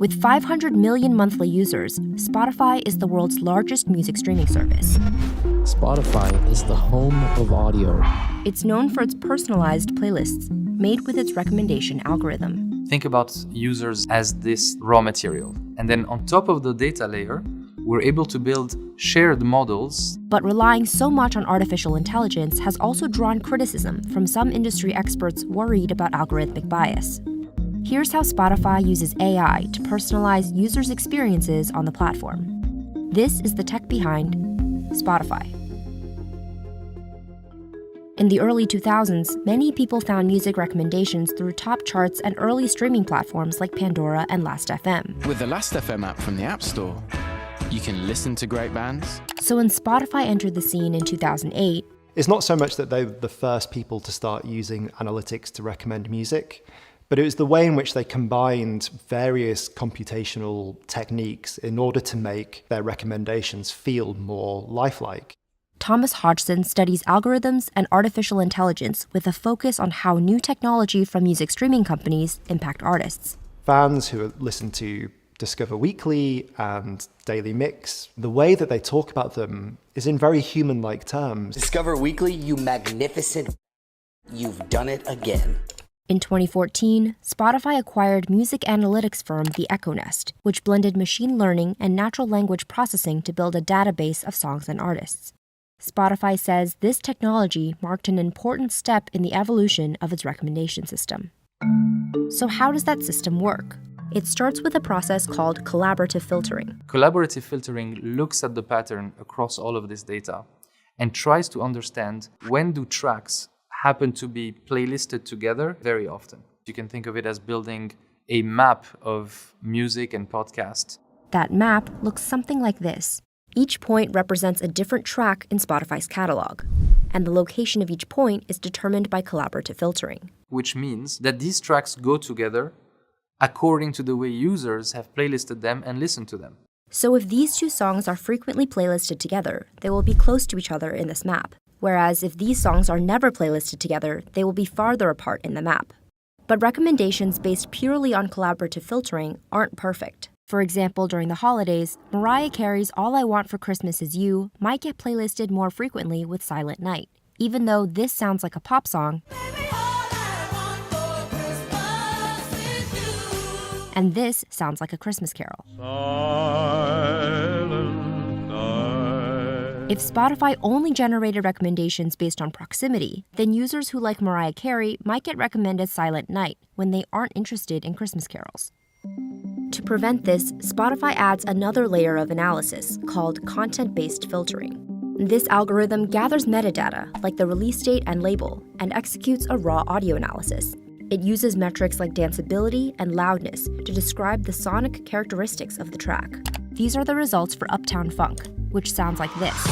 With 500 million monthly users, Spotify is the world's largest music streaming service. Spotify is the home of audio. It's known for its personalized playlists, made with its recommendation algorithm. Think about users as this raw material. And then on top of the data layer, we're able to build shared models. But relying so much on artificial intelligence has also drawn criticism from some industry experts worried about algorithmic bias. Here's how Spotify uses AI to personalize users' experiences on the platform. This is the tech behind Spotify. In the early 2000s, many people found music recommendations through top charts and early streaming platforms like Pandora and Last.fm. With the Last.fm app from the App Store, you can listen to great bands. So when Spotify entered the scene in 2008, it's not so much that they were the first people to start using analytics to recommend music, but it was the way in which they combined various computational techniques in order to make their recommendations feel more lifelike. Thomas Hodgson studies algorithms and artificial intelligence with a focus on how new technology from music streaming companies impact artists. Fans who listen to Discover Weekly and Daily Mix, the way that they talk about them is in very human-like terms. Discover Weekly, you magnificent. You've done it again. In 2014, Spotify acquired music analytics firm The Echo Nest, which blended machine learning and natural language processing to build a database of songs and artists. Spotify says this technology marked an important step in the evolution of its recommendation system. So how does that system work? It starts with a process called collaborative filtering. Collaborative filtering looks at the pattern across all of this data and tries to understand when do tracks happen to be playlisted together very often. You can think of it as building a map of music and podcast. That map looks something like this. Each point represents a different track in Spotify's catalog, and the location of each point is determined by collaborative filtering. Which means that these tracks go together according to the way users have playlisted them and listened to them. So if these two songs are frequently playlisted together, they will be close to each other in this map. Whereas if these songs are never playlisted together, they will be farther apart in the map. But recommendations based purely on collaborative filtering aren't perfect. For example, during the holidays, Mariah Carey's All I Want for Christmas Is You might get playlisted more frequently with Silent Night, even though this sounds like a pop song, and this sounds like a Christmas carol. If Spotify only generated recommendations based on proximity, then users who like Mariah Carey might get recommended Silent Night when they aren't interested in Christmas carols. To prevent this, Spotify adds another layer of analysis called content-based filtering. This algorithm gathers metadata, like the release date and label, and executes a raw audio analysis. It uses metrics like danceability and loudness to describe the sonic characteristics of the track. These are the results for Uptown Funk, which sounds like this,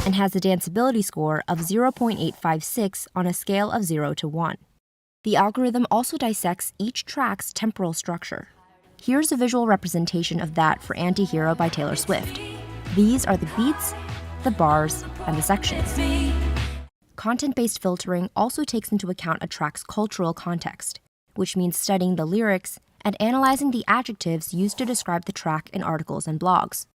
and has a danceability score of 0.856 on a scale of 0 to 1. The algorithm also dissects each track's temporal structure. Here's a visual representation of that for Anti-Hero by Taylor Swift. These are the beats, the bars, and the sections. Content-based filtering also takes into account a track's cultural context, which means studying the lyrics and analyzing the adjectives used to describe the track in articles and blogs.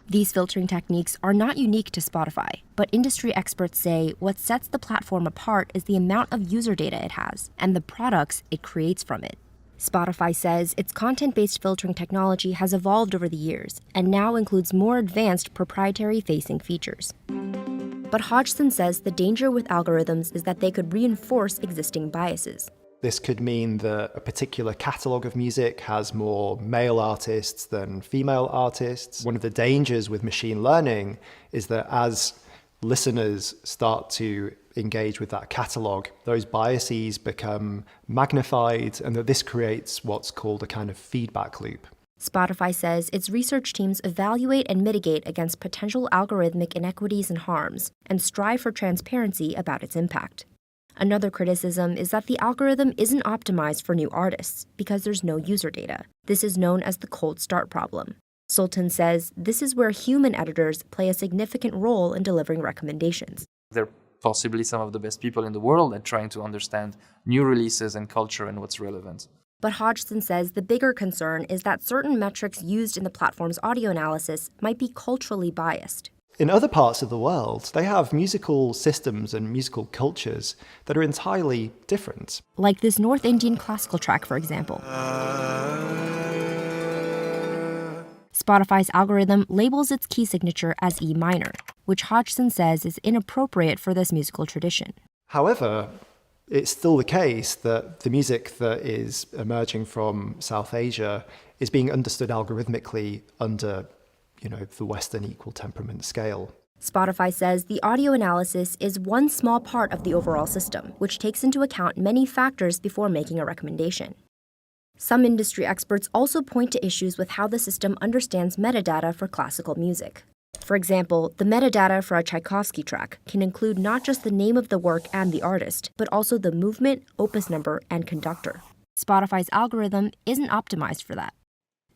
These filtering techniques are not unique to Spotify, but industry experts say what sets the platform apart is the amount of user data it has and the products it creates from it. Spotify says its content-based filtering technology has evolved over the years and now includes more advanced proprietary-facing features. But Hodgson says the danger with algorithms is that they could reinforce existing biases. This could mean that a particular catalogue of music has more male artists than female artists. One of the dangers with machine learning is that as listeners start to engage with that catalogue, those biases become magnified, and that this creates what's called a kind of feedback loop. Spotify says its research teams evaluate and mitigate against potential algorithmic inequities and harms, and strive for transparency about its impact. Another criticism is that the algorithm isn't optimized for new artists because there's no user data. This is known as the cold start problem. Sultan says this is where human editors play a significant role in delivering recommendations. They're possibly some of the best people in the world at trying to understand new releases and culture and what's relevant. But Hodgson says the bigger concern is that certain metrics used in the platform's audio analysis might be culturally biased. In other parts of the world, they have musical systems and musical cultures that are entirely different. Like this North Indian classical track, for example. Spotify's algorithm labels its key signature as E minor, which Hodgson says is inappropriate for this musical tradition. However, it's still the case that the music that is emerging from South Asia is being understood algorithmically under, the Western equal temperament scale. Spotify says the audio analysis is one small part of the overall system, which takes into account many factors before making a recommendation. Some industry experts also point to issues with how the system understands metadata for classical music. For example, the metadata for a Tchaikovsky track can include not just the name of the work and the artist, but also the movement, opus number, and conductor. Spotify's algorithm isn't optimized for that.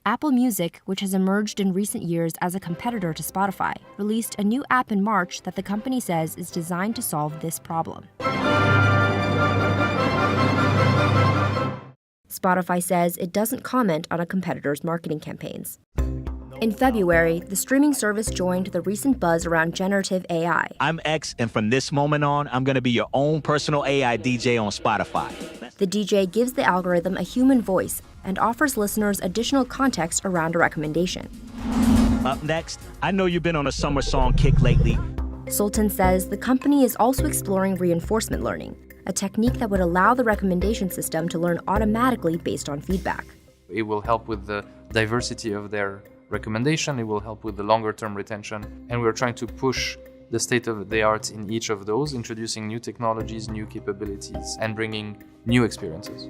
Apple Music, which has emerged in recent years as a competitor to Spotify, released a new app in March that the company says is designed to solve this problem. Spotify says it doesn't comment on a competitor's marketing campaigns. In February, the streaming service joined the recent buzz around generative AI. I'm X, and from this moment on, I'm going to be your own personal AI DJ on Spotify. The DJ gives the algorithm a human voice and offers listeners additional context around a recommendation. Up next, I know you've been on a summer song kick lately. Sultan says the company is also exploring reinforcement learning, a technique that would allow the recommendation system to learn automatically based on feedback. It will help with the diversity of their recommendation, it will help with the longer-term retention, and we're trying to push the state of the art in each of those, introducing new technologies, new capabilities, and bringing new experiences.